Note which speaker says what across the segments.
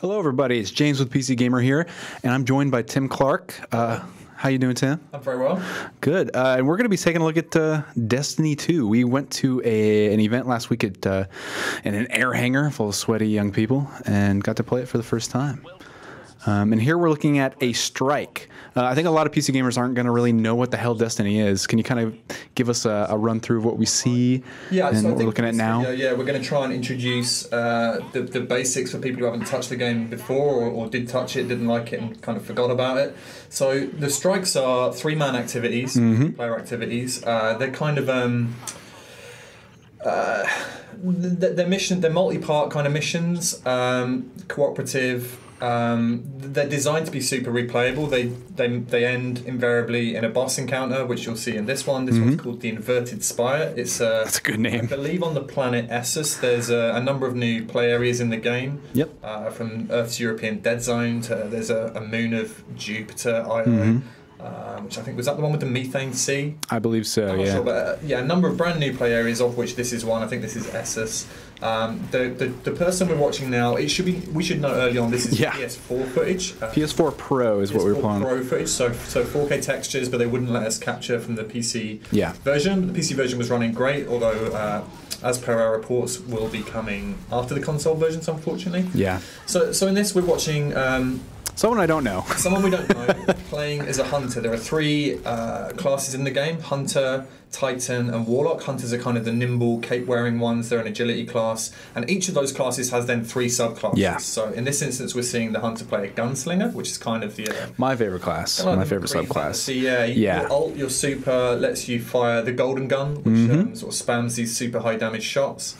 Speaker 1: Hello, everybody. It's James with PC Gamer here, and I'm joined by Tim Clark. How you doing, Tim?
Speaker 2: I'm very well.
Speaker 1: Good. And we're going to be taking a look at Destiny 2. We went to an event last week at in an air hangar full of sweaty young people and got to play it for the first time. And here we're looking at a strike. I think a lot of PC gamers aren't going to really know what the hell Destiny is. Can you kind of give us a run through of what we see and what we're looking at now?
Speaker 2: Yeah, we're going to try and introduce the basics for people who haven't touched the game before or did touch it, didn't like it, and kind of forgot about it. So the strikes are three-man activities, player activities. They're kind of they're multi-part kind of missions, cooperative. They're designed to be super replayable. They end invariably in a boss encounter, which you'll see in this one. This one's called the Inverted Spire. It's
Speaker 1: that's a good name.
Speaker 2: I believe on the planet Essus. There's a number of new play areas in the game.
Speaker 1: Yep.
Speaker 2: From Earth's European Dead Zone to there's a moon of Jupiter, Io. Which I think was that the one with the methane sea?
Speaker 1: I believe so. Yeah.
Speaker 2: Sure, but, a number of brand new play areas, of which this is one. I think this is Essus. The person we're watching now, we should know early on. This is PS4 footage.
Speaker 1: PS4 Pro is what we were playing.
Speaker 2: Pro footage, so 4K textures, but they wouldn't let us capture from the PC version. The PC version was running great, although as per our reports, will be coming after the console versions, unfortunately.
Speaker 1: Yeah.
Speaker 2: So in this, we're watching.
Speaker 1: Someone I don't know.
Speaker 2: Someone we don't know, playing as a hunter. There are three classes in the game: Hunter, Titan, and Warlock. Hunters are kind of the nimble, cape-wearing ones. They're an agility class. And each of those classes has then three subclasses. Yeah. So in this instance, we're seeing the Hunter play a Gunslinger, which is kind of the...
Speaker 1: my favorite class. My favorite subclass.
Speaker 2: So your ult, your super, lets you fire the golden gun, which sort of spams these super high damage shots.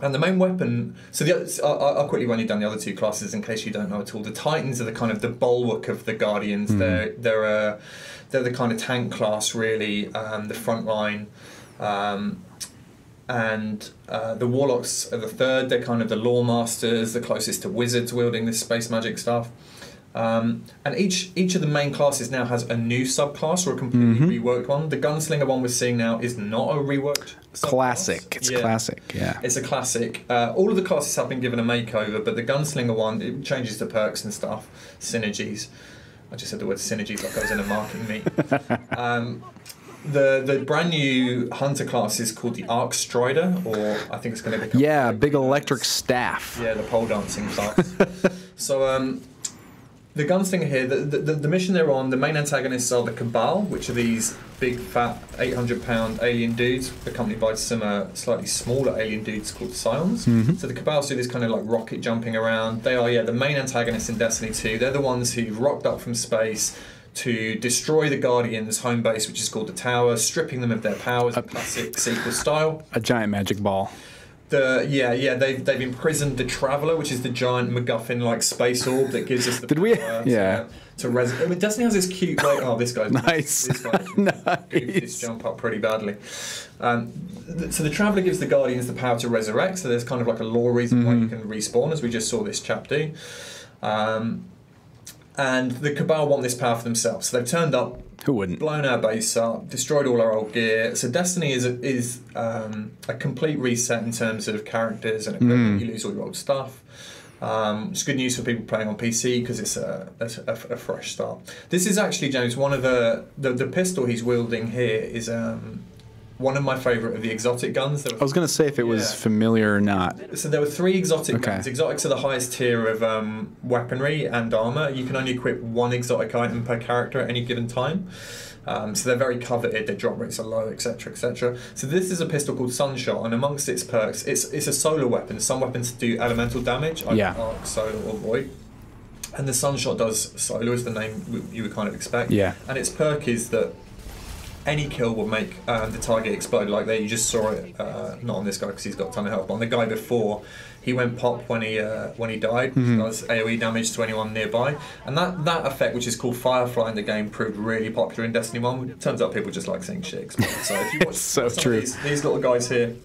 Speaker 2: And the main weapon, so I'll quickly run you down the other two classes in case you don't know at all. The Titans are the kind of the bulwark of the Guardians. They're the kind of tank class, really, the front line. And the Warlocks are the third. They're kind of the lore masters, the closest to wizards wielding this space magic stuff. And each of the main classes now has a new subclass or a completely reworked one. The Gunslinger one we're seeing now is not a reworked subclass.
Speaker 1: Classic. It's classic, yeah.
Speaker 2: It's a classic. All of the classes have been given a makeover, but the Gunslinger one, it changes the perks and stuff, synergies. I just said the word synergies like I was in a marketing meet. The brand new Hunter class is called the Arc Strider, or I think it's going to become...
Speaker 1: big electric staff.
Speaker 2: Yeah, the pole dancing class. So... the Gunslinger here, the mission they're on, the main antagonists are the Cabal, which are these big, fat, 800-pound alien dudes, accompanied by some slightly smaller alien dudes called Scions. So the Cabal do this kind of like rocket jumping around. They are, the main antagonists in Destiny 2. They're the ones who've rocked up from space to destroy the Guardians' home base, which is called the Tower, stripping them of their powers, classic sequel style. A
Speaker 1: giant magic ball.
Speaker 2: They've imprisoned the Traveler, which is the giant MacGuffin-like space orb that gives us the power to I mean, Destiny has this cute, like, oh, this guy's
Speaker 1: nice.
Speaker 2: This guy this jump up pretty badly. So the Traveler gives the Guardians the power to resurrect. So there's kind of like a lore reason why you can respawn, as we just saw this chap do. And the Cabal want this power for themselves. So they've turned up.
Speaker 1: Who wouldn't?
Speaker 2: Blown our base up, destroyed all our old gear. So Destiny is a complete reset in terms of characters and equipment. You lose all your old stuff. It's good news for people playing on PC because it's a fresh start. This is actually, James, one of the pistol he's wielding here is one of my favourite of the exotic guns.
Speaker 1: I was going to say if it was familiar or not.
Speaker 2: So there were three exotic guns. Exotics are the highest tier of weaponry and armour. You can only equip one exotic item per character at any given time. So they're very coveted, their drop rates are low, etc, etc. So this is a pistol called Sunshot, and amongst its perks, it's a solar weapon. Some weapons do elemental damage, either arc, solar or void. And the Sunshot does solar, is the name you would kind of expect. Yeah. And its perk is that any kill will make the target explode like that. You just saw it, not on this guy because he's got a ton of health, but on the guy before, he went pop when he died, which does AoE damage to anyone nearby. And that effect, which is called Firefly in the game, proved really popular in Destiny 1. It turns out people just like seeing shit explode. So if you watch
Speaker 1: so true.
Speaker 2: These little guys here,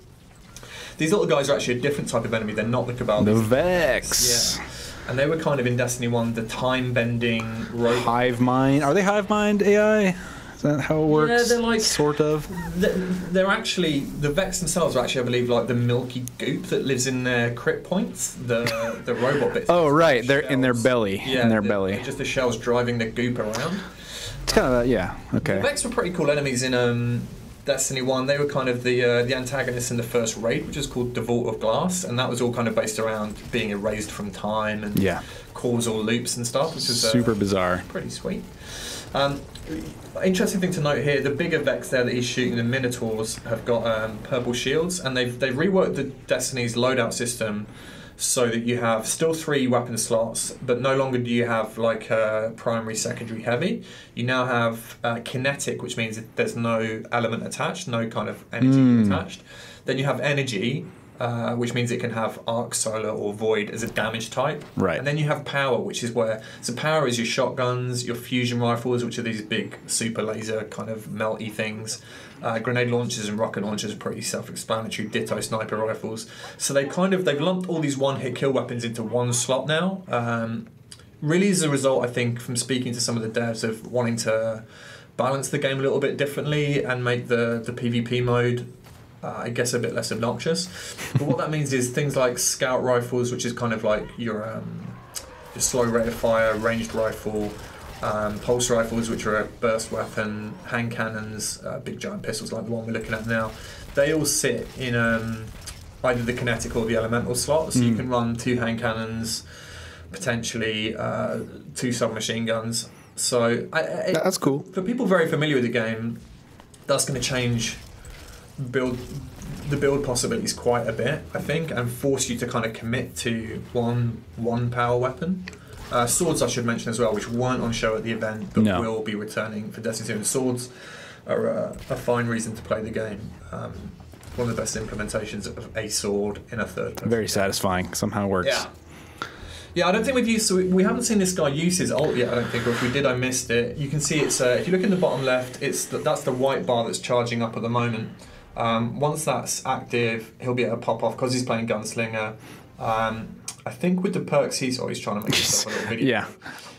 Speaker 2: these little guys are actually a different type of enemy. They're not the Cabal.
Speaker 1: The Vex.
Speaker 2: Yeah. And they were kind of in Destiny 1, the time-bending robot.
Speaker 1: Hive Mind. Are they Hive Mind AI? Is that how it works?
Speaker 2: Yeah, they're like
Speaker 1: sort of.
Speaker 2: They're actually the Vex themselves are actually, I believe, like the milky goop that lives in their crit points. The robot bits.
Speaker 1: Oh right, they're
Speaker 2: shells.
Speaker 1: in their belly.
Speaker 2: Yeah,
Speaker 1: in their belly.
Speaker 2: Just the shells driving the goop around.
Speaker 1: It's kind of yeah. Okay.
Speaker 2: The Vex were pretty cool enemies in Destiny 1. They were kind of the antagonists in the first raid, which is called the Vault of Glass, and that was all kind of based around being erased from time and causal loops and stuff, which was
Speaker 1: super bizarre.
Speaker 2: Pretty sweet. Interesting thing to note here: the bigger Vex there that he's shooting, the Minotaurs, have got purple shields, and they've reworked the Destiny's loadout system so that you have still 3 weapon slots, but no longer do you have like primary, secondary, heavy. You now have kinetic, which means that there's no element attached, no kind of energy attached. Then you have energy, which means it can have arc, solar, or void as a damage type.
Speaker 1: Right.
Speaker 2: And then you have power, which is where power is your shotguns, your fusion rifles, which are these big super laser kind of melty things. Grenade launchers and rocket launchers are pretty self-explanatory. Ditto sniper rifles. So they've lumped all these one-hit kill weapons into one slot now. Really, as a result, I think, from speaking to some of the devs of wanting to balance the game a little bit differently and make the PvP mode, I guess, a bit less obnoxious. But what that means is things like scout rifles, which is kind of like your slow rate of fire, ranged rifle. Pulse rifles, which are a burst weapon, hand cannons, big giant pistols like the one we're looking at now, they all sit in either the kinetic or the elemental slot. So you can run 2 hand cannons, potentially 2 submachine guns. So
Speaker 1: that's cool.
Speaker 2: For people very familiar with the game, that's going to change the build possibilities quite a bit, I think, and force you to kind of commit to one power weapon. Swords, I should mention as well, which weren't on show at the event, but will be returning for Destiny 2. And swords are a fine reason to play the game. One of the best implementations of a sword in a third person.
Speaker 1: Very satisfying. Somehow works.
Speaker 2: Yeah, I don't think we haven't seen this guy use his ult yet, I don't think, or if we did, I missed it. You can see it's, if you look in the bottom left, that's the white bar that's charging up at the moment. Once that's active, he'll be able to pop off because he's playing Gunslinger. I think with the perks he's trying to make himself a little video.
Speaker 1: Yeah.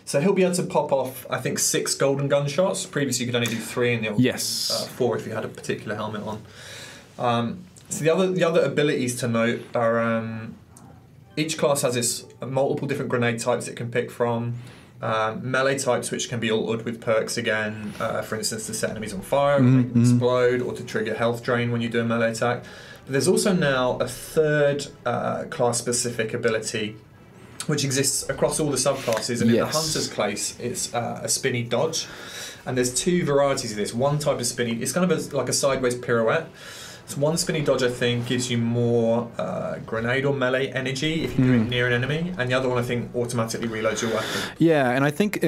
Speaker 2: So he'll be able to pop off, I think, 6 golden gunshots. Previously you could only do 3 in the old 4 if you had a particular helmet on. So the other abilities to note are each class has multiple different grenade types it can pick from. Melee types, which can be altered with perks again, for instance, to set enemies on fire, or make them explode, or to trigger health drain when you do a melee attack. But there's also now a third class-specific ability, which exists across all the subclasses, and in the Hunter's case, it's a spinny dodge. And there's 2 varieties of this. One type of spinny, it's kind of like a sideways pirouette. So one spinny dodge, I think, gives you more grenade or melee energy if you do it near an enemy, and the other one, I think, automatically reloads your weapon. Yeah,
Speaker 1: and I think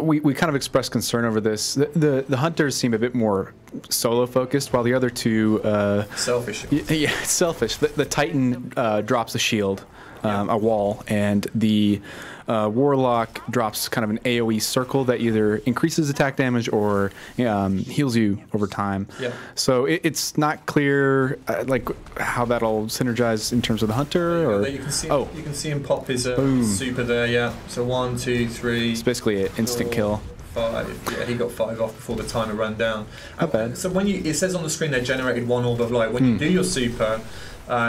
Speaker 1: we kind of expressed concern over this. The hunters seem a bit more solo focused, while the other 2
Speaker 2: selfish.
Speaker 1: Yeah, selfish. The Titan drops a shield, a wall, and the Warlock drops kind of an AoE circle that either increases attack damage or heals you over time.
Speaker 2: Yeah.
Speaker 1: So it's not clear like how that'll synergize in terms of the hunter. Or
Speaker 2: you can see him pop his super there. Yeah. So 1, 2, 3.
Speaker 1: It's basically an instant kill.
Speaker 2: 5. Yeah, he got 5 off before the timer ran down.
Speaker 1: Not bad.
Speaker 2: So it says on the screen they generated 1 orb of light. When you do your super,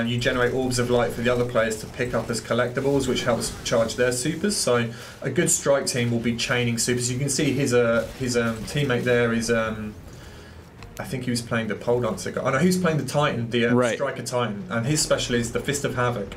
Speaker 2: you generate orbs of light for the other players to pick up as collectibles, which helps charge their supers. So a good strike team will be chaining supers. You can see his teammate there is, I think he was playing the pole dancer guy. Oh no, he was playing the Titan, the Striker Titan, and his special is the Fist of Havoc,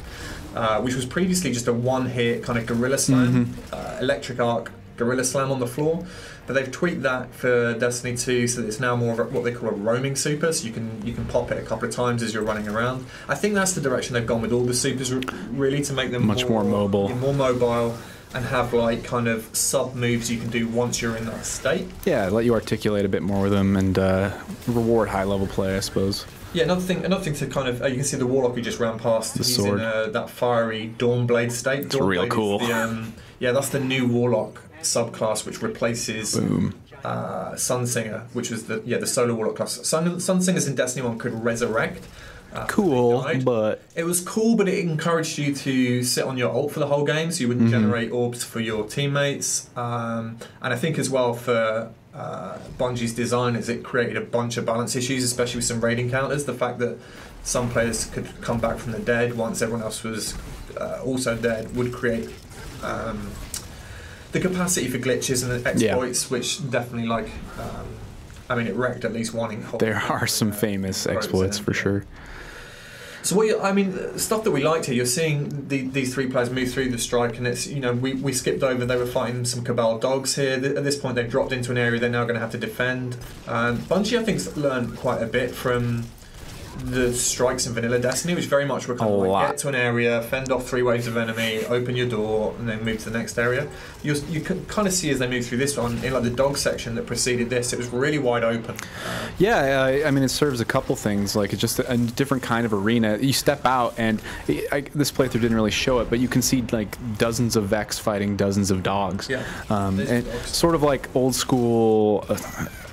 Speaker 2: which was previously just a one-hit kind of gorilla slam, electric arc gorilla slam on the floor. But they've tweaked that for Destiny 2 so that it's now more of what they call a roaming super, so you can pop it a couple of times as you're running around. I think that's the direction they've gone with all the supers, really, to make them
Speaker 1: much more mobile.
Speaker 2: More mobile, and have like kind of sub moves you can do once you're in that state.
Speaker 1: Yeah, let you articulate a bit more with them and reward high level play, I suppose.
Speaker 2: Yeah, another thing to kind of you can see the Warlock who just ran past. He's in that fiery Dawnblade state.
Speaker 1: It's real cool.
Speaker 2: Yeah, that's the new Warlock subclass, which replaces Sunsinger, which was the solo Warlock class. Sunsingers in Destiny 1 could resurrect.
Speaker 1: Cool, but
Speaker 2: it was cool, but it encouraged you to sit on your ult for the whole game, so you wouldn't generate orbs for your teammates. And I think as well for Bungie's design is it created a bunch of balance issues, especially with some raid encounters. The fact that some players could come back from the dead once everyone else was also dead would create the capacity for glitches and exploits, which definitely I mean, it wrecked at least one in whole.
Speaker 1: There are some famous exploits for sure.
Speaker 2: So I mean, the stuff that we liked here, you're seeing these three players move through the strike, and it's, you know, we skipped over, they were fighting some Cabal dogs here. At this point, they've dropped into an area they're now going to have to defend. Bungie, I think, learned quite a bit from the strikes in vanilla Destiny, which very much were kind of like, get to an area, fend off 3 waves of enemy, open your door, and then move to the next area. You could kind of see as they move through this one, in like the dog section that preceded this, it was really wide open.
Speaker 1: Yeah, I mean, it serves a couple things. Like, it's just a different kind of arena. You step out, and this playthrough didn't really show it, but you can see like dozens of Vex fighting dozens of dogs.
Speaker 2: Yeah,
Speaker 1: and dogs. Sort of like old school,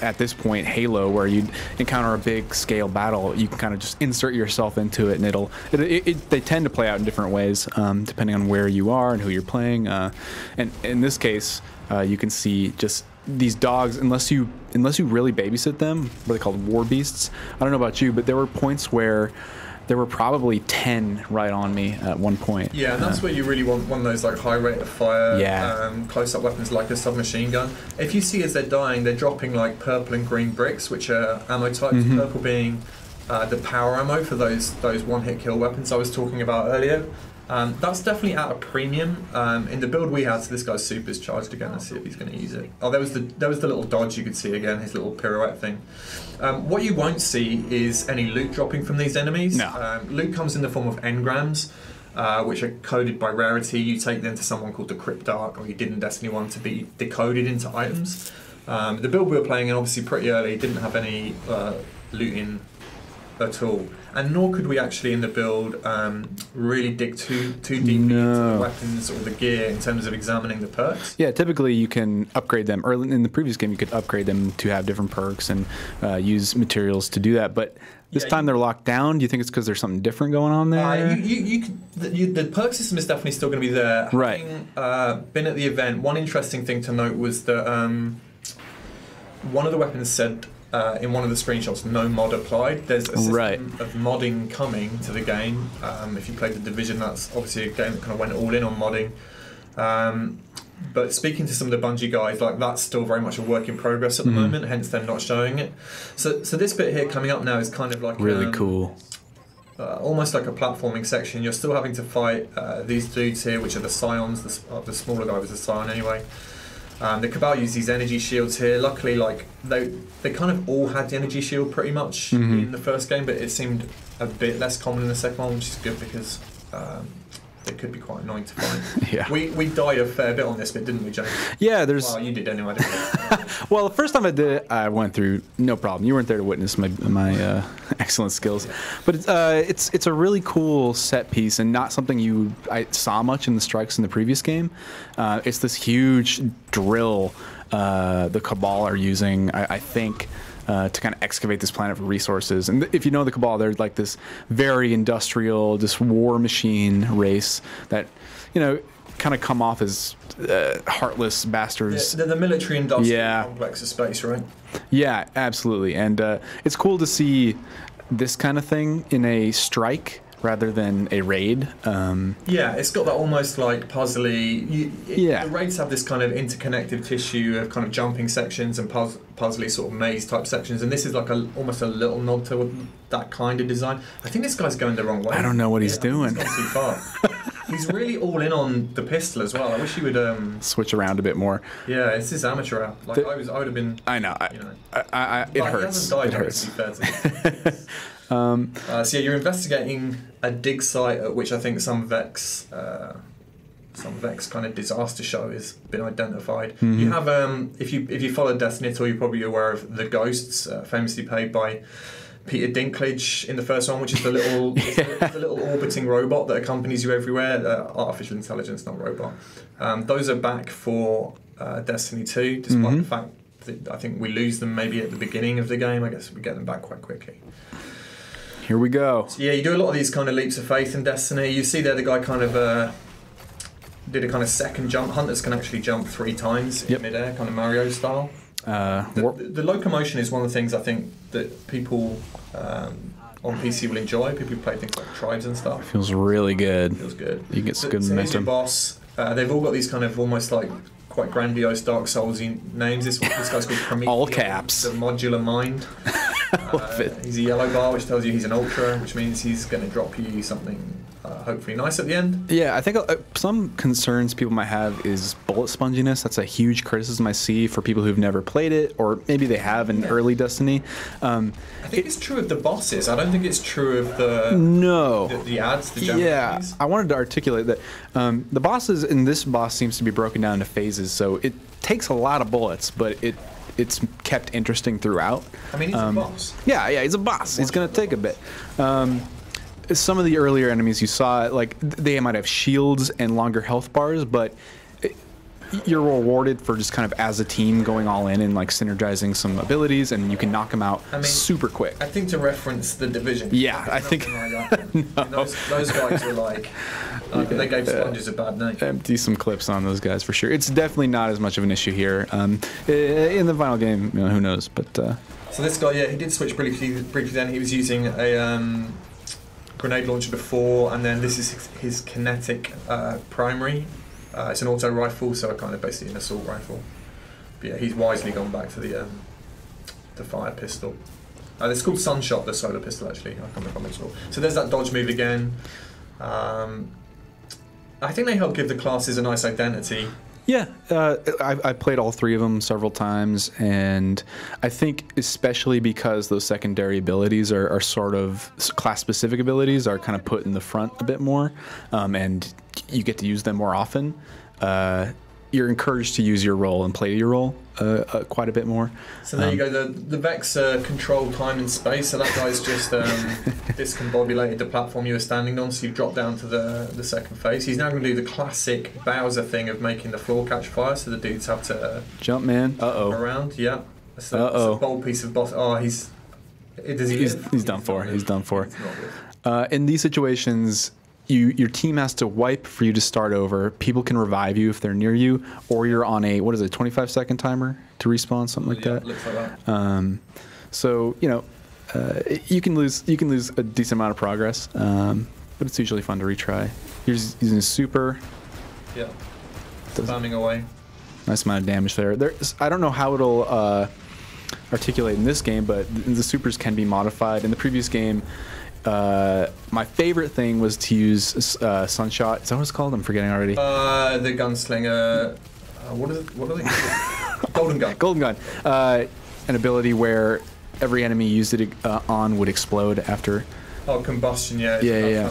Speaker 1: at this point, Halo, where you encounter a big scale battle, you can kind of just insert yourself into it, and they tend to play out in different ways depending on where you are and who you're playing. And in this case, you can see just these dogs, unless you really babysit them, what are they called, war beasts? I don't know about you, but there were points where there were probably 10 right on me at one point.
Speaker 2: Yeah, and that's where you really want one of those like high rate of fire, close-up weapons like a submachine gun. If you see as they're dying, they're dropping like purple and green bricks, which are ammo types. Purple being the power ammo for those one-hit kill weapons I was talking about earlier. That's definitely at a premium. In the build we had, so this guy's super's charged again. Let's see if he's going to use it. Oh, there was the little dodge you could see again, his little pirouette thing. What you won't see is any loot dropping from these enemies.
Speaker 1: No.
Speaker 2: Loot comes in the form of engrams, which are coded by rarity. You take them to someone called the Cryptarch, or you did in Destiny 1, to be decoded into items. The build we were playing in, obviously pretty early, didn't have any looting at all, and nor could we actually in the build really dig too deeply into the weapons or the gear in terms of examining the perks.
Speaker 1: Yeah, typically you can upgrade them. Early in the previous game, you could upgrade them to have different perks and use materials to do that. But this time they're locked down. Do you think it's because there's something different going on there?
Speaker 2: The perk system is definitely still going to be there.
Speaker 1: Right.
Speaker 2: Having been at the event, one interesting thing to note was that one of the weapons said, in one of the screenshots, no mod applied. There's a system of modding coming to the game. If you played The Division, that's obviously a game that kind of went all in on modding. But speaking to some of the Bungie guys, like, that's still very much a work in progress at the moment, hence them not showing it. So this bit here coming up now is kind of like
Speaker 1: really cool.
Speaker 2: Almost like a platforming section. You're still having to fight these dudes here, which are the Scions. The smaller guy was a Scion anyway. The Cabal use these energy shields here. Luckily, like, they kind of all had the energy shield pretty much in the first game, but it seemed a bit less common in the second one, which is good because it could be quite annoying to find.
Speaker 1: Yeah.
Speaker 2: We died a fair bit on this bit, didn't we, James?
Speaker 1: Yeah, there's...
Speaker 2: Well, you did anyway, didn't you?
Speaker 1: Well, the first time I did it, I went through no problem. You weren't there to witness my excellent skills. But it's a really cool set piece and not something I saw much in the strikes in the previous game. It's this huge drill the Cabal are using, I think, to kind of excavate this planet for resources. And if you know the Cabal, they're like this very industrial, this war machine race that, you know, kind of come off as heartless bastards.
Speaker 2: Yeah, they're the military industrial complex of space, right?
Speaker 1: Yeah, absolutely. And it's cool to see this kind of thing in a strike rather than a raid.
Speaker 2: Yeah, it's got that almost like puzzly...
Speaker 1: The
Speaker 2: raids have this kind of interconnected tissue of kind of jumping sections and puzzly sort of maze type sections, and this is like almost a little nod to that kind of design. I think this guy's going the wrong way.
Speaker 1: I don't know what he's doing.
Speaker 2: He's gone too far. He's really all in on the pistol as well. I wish he would
Speaker 1: switch around a bit more.
Speaker 2: Yeah, it's his amateur hour. Like, I would have been...
Speaker 1: I know. It hurts.
Speaker 2: It hurts. So yeah, you're investigating a dig site at which I think some Vex kind of disaster show has been identified. You have if you follow Destiny at all, you're probably aware of the Ghosts, famously played by Peter Dinklage in the first one, which is the little the little orbiting robot that accompanies you everywhere. Artificial intelligence, not robot. Those are back for Destiny 2, despite the fact that I think we lose them maybe at the beginning of the game. I guess we get them back quite quickly.
Speaker 1: Here we go.
Speaker 2: So yeah, you do a lot of these kind of leaps of faith in Destiny. You see there the guy kind of did a kind of second jump. Hunters can actually jump 3 times in midair, kind of Mario style. The locomotion is one of the things I think that people on PC will enjoy. People who play things like Tribes and stuff.
Speaker 1: Feels really good.
Speaker 2: Feels good.
Speaker 1: You get some good
Speaker 2: momentum.
Speaker 1: momentum.
Speaker 2: Boss. They've all got these kind of almost like quite grandiose Dark Souls-y names. This guy's called Prometheus.
Speaker 1: All caps.
Speaker 2: The modular mind.
Speaker 1: Love it.
Speaker 2: He's a yellow bar, which tells you he's an ultra, which means he's going to drop you something hopefully nice at the end.
Speaker 1: Yeah, I think some concerns people might have is bullet sponginess. That's a huge criticism I see for people who've never played it, or maybe they have in early Destiny.
Speaker 2: I think it's true of the bosses. I don't think it's true of the the ads. The
Speaker 1: yeah, I wanted to articulate that the bosses in this boss seems to be broken down into phases, so it takes a lot of bullets, but it's kept interesting throughout.
Speaker 2: I mean, he's a boss.
Speaker 1: Yeah, he's a boss. It's going to take a bit. Some of the earlier enemies you saw, like, they might have shields and longer health bars, but you're rewarded for just kind of as a team going all in and like synergizing some abilities, and you can knock them out super quick.
Speaker 2: I think to reference The Division.
Speaker 1: Yeah, I think
Speaker 2: like those guys were like, they gave sponges a bad name.
Speaker 1: Empty some clips on those guys for sure. It's definitely not as much of an issue here. In the final game, who knows? But
Speaker 2: so this guy, he did switch briefly. Then he was using a grenade launcher before, and then this is his kinetic primary. It's an auto rifle, so kind of basically an assault rifle. But yeah, he's wisely gone back to the fire pistol. It's called Sunshot, the solar pistol, actually. I can't remember how much. So there's that dodge move again. I think they help give the classes a nice identity.
Speaker 1: Yeah, I played all three of them several times, and I think especially because those secondary abilities are sort of class-specific abilities are kind of put in the front a bit more, and you get to use them more often. You're encouraged to use your role and play your role quite a bit more.
Speaker 2: So there you go. The Vex control time and space. So that guy's just discombobulated the platform you were standing on. So you've dropped down to the second phase. He's now going to do the classic Bowser thing of making the floor catch fire. So the dudes have to
Speaker 1: jump, man.
Speaker 2: Jump around. Yeah. That's a bold piece of boss. Oh, he's
Speaker 1: done for. He's done for. In these situations, your team has to wipe for you to start over. People can revive you if they're near you, or you're on a 25-second timer to respawn, something like that.
Speaker 2: Looks like that.
Speaker 1: So you can lose a decent amount of progress, but it's usually fun to retry. Here's using a super.
Speaker 2: Yeah. Spamming away.
Speaker 1: Nice amount of damage there. I don't know how it'll articulate in this game, but the supers can be modified. In the previous game, my favorite thing was to use Sunshot. Is that what it's called? I'm forgetting already.
Speaker 2: The Gunslinger. What are they called? Golden Gun.
Speaker 1: Golden Gun. An ability where every enemy you used it on would explode after.
Speaker 2: Oh, combustion. Yeah.
Speaker 1: Yeah.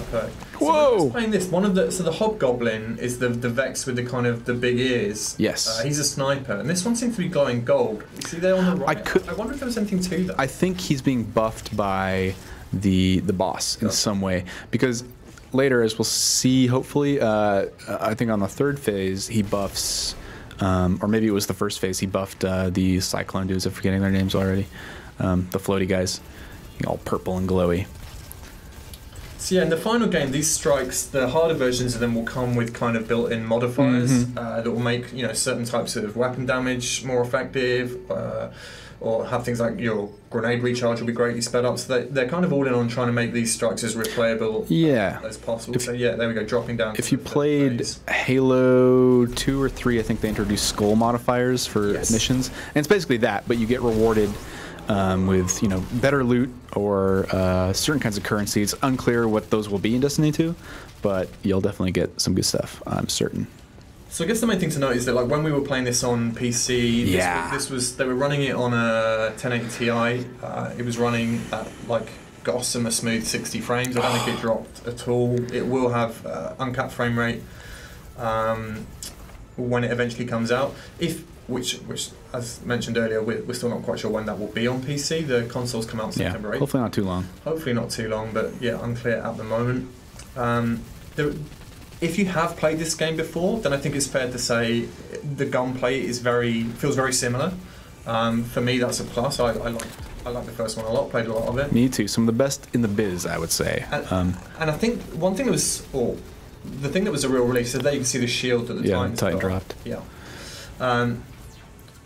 Speaker 2: Whoa! Playing this, the Hobgoblin is the Vex with the kind of the big ears.
Speaker 1: Yes.
Speaker 2: He's a sniper, and this one seems to be glowing gold. You see there on the right. I wonder if there was anything to that.
Speaker 1: I think he's being buffed by the boss in some way, because later, as we'll see, hopefully, I think on the third phase he buffs, or maybe it was the first phase, he buffed the Cyclone dudes. I'm forgetting their names already. The floaty guys, all purple and glowy.
Speaker 2: So yeah, in the final game, these strikes, the harder versions of them will come with kind of built-in modifiers that will make certain types of weapon damage more effective. Or have things like your grenade recharge will be greatly sped up. So they're kind of all in on trying to make these strikes as replayable as possible. So yeah, there we go, dropping down.
Speaker 1: If you played Halo 2 or 3, I think they introduced skull modifiers for missions. And it's basically that, but you get rewarded with better loot or certain kinds of currency. It's unclear what those will be in Destiny 2, but you'll definitely get some good stuff, I'm certain.
Speaker 2: So I guess the main thing to note is that when we were playing this on PC, they were running it on a 1080 Ti. It was running at gossamer smooth 60 frames. I don't think it dropped at all. It will have uncapped frame rate when it eventually comes out. Which as mentioned earlier, we're still not quite sure when that will be on PC. The consoles come out September 8th.
Speaker 1: Hopefully not too long.
Speaker 2: Hopefully not too long, but yeah, unclear at the moment. If you have played this game before, then I think it's fair to say the gunplay feels very similar. For me, that's a plus. I like the first one a lot. Played a lot of it.
Speaker 1: Me too. Some of the best in the biz, I would say.
Speaker 2: And I think one thing that was, the thing that was a real relief. So there you can see the shield at the Titan
Speaker 1: dropped.
Speaker 2: Yeah.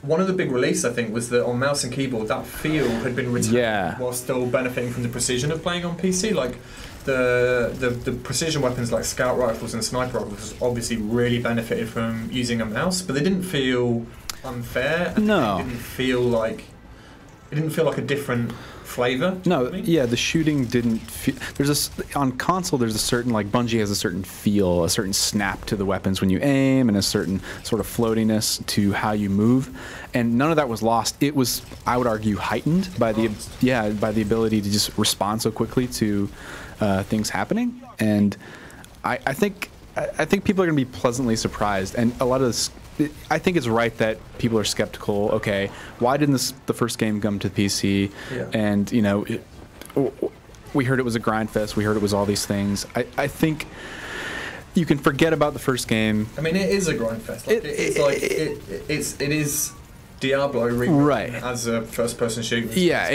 Speaker 2: one of the big releases, I think, was that on mouse and keyboard, that feel had been retained while still benefiting from the precision of playing on PC. Like the precision weapons like scout rifles and sniper rifles obviously really benefited from using a mouse, but they didn't feel unfair. And
Speaker 1: no,
Speaker 2: it didn't feel like a different flavor.
Speaker 1: No, yeah, the shooting didn't feel. On console, there's a certain, like, Bungie has a certain feel, a certain snap to the weapons when you aim, and a certain sort of floatiness to how you move, and none of that was lost. It was, I would argue, heightened by the ability to just respond so quickly to things happening, and I think people are going to be pleasantly surprised, and a lot of this. I think it's right that people are skeptical. Okay, why didn't the first game come to the PC?
Speaker 2: Yeah.
Speaker 1: And we heard it was a grind fest. We heard it was all these things. I think you can forget about the first game.
Speaker 2: I mean, it is a grind fest. Like, it is Diablo
Speaker 1: right
Speaker 2: as a first-person shooter.
Speaker 1: Yeah,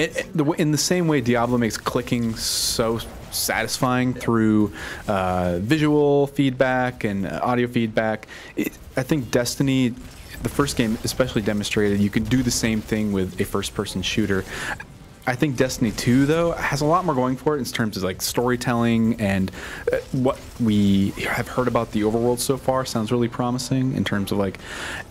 Speaker 1: in the same way Diablo makes clicking so satisfying through visual feedback and audio feedback. I think Destiny, the first game especially, demonstrated you could do the same thing with a first-person shooter. I think Destiny 2, though, has a lot more going for it in terms of like storytelling, and what we have heard about the overworld so far sounds really promising in terms of like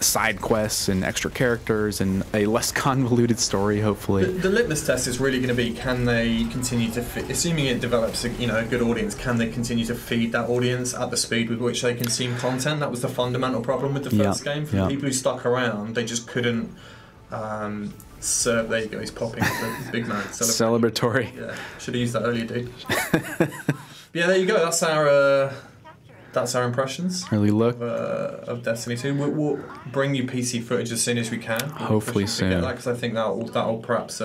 Speaker 1: side quests and extra characters and a less convoluted story, hopefully.
Speaker 2: The litmus test is really going to be, can they continue to, assuming it develops a good audience, can they continue to feed that audience at the speed with which they consume content? That was the fundamental problem with the first game. For people who stuck around, they just couldn't there you go, he's popping the big man.
Speaker 1: Celebratory.
Speaker 2: Yeah, should have used that earlier, dude. Yeah, there you go. That's our impressions.
Speaker 1: Early look
Speaker 2: of Destiny 2. We'll bring you PC footage as soon as we can.
Speaker 1: Hopefully soon.
Speaker 2: Because I think that'll perhaps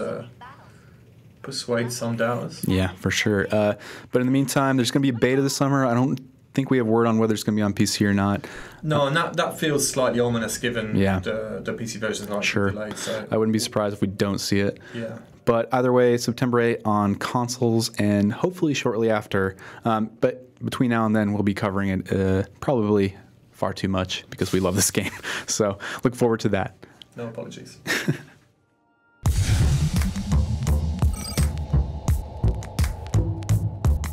Speaker 2: persuade some doubters.
Speaker 1: Yeah, for sure. But in the meantime, there's going to be a beta this summer. I don't think we have word on whether it's going to be on PC or not.
Speaker 2: No, and that feels slightly ominous given the PC version is delayed. So
Speaker 1: I wouldn't be surprised if we don't see it.
Speaker 2: Yeah.
Speaker 1: But either way, September 8 on consoles, and hopefully shortly after. But between now and then, we'll be covering it probably far too much because we love this game. So look forward to that.
Speaker 2: No apologies.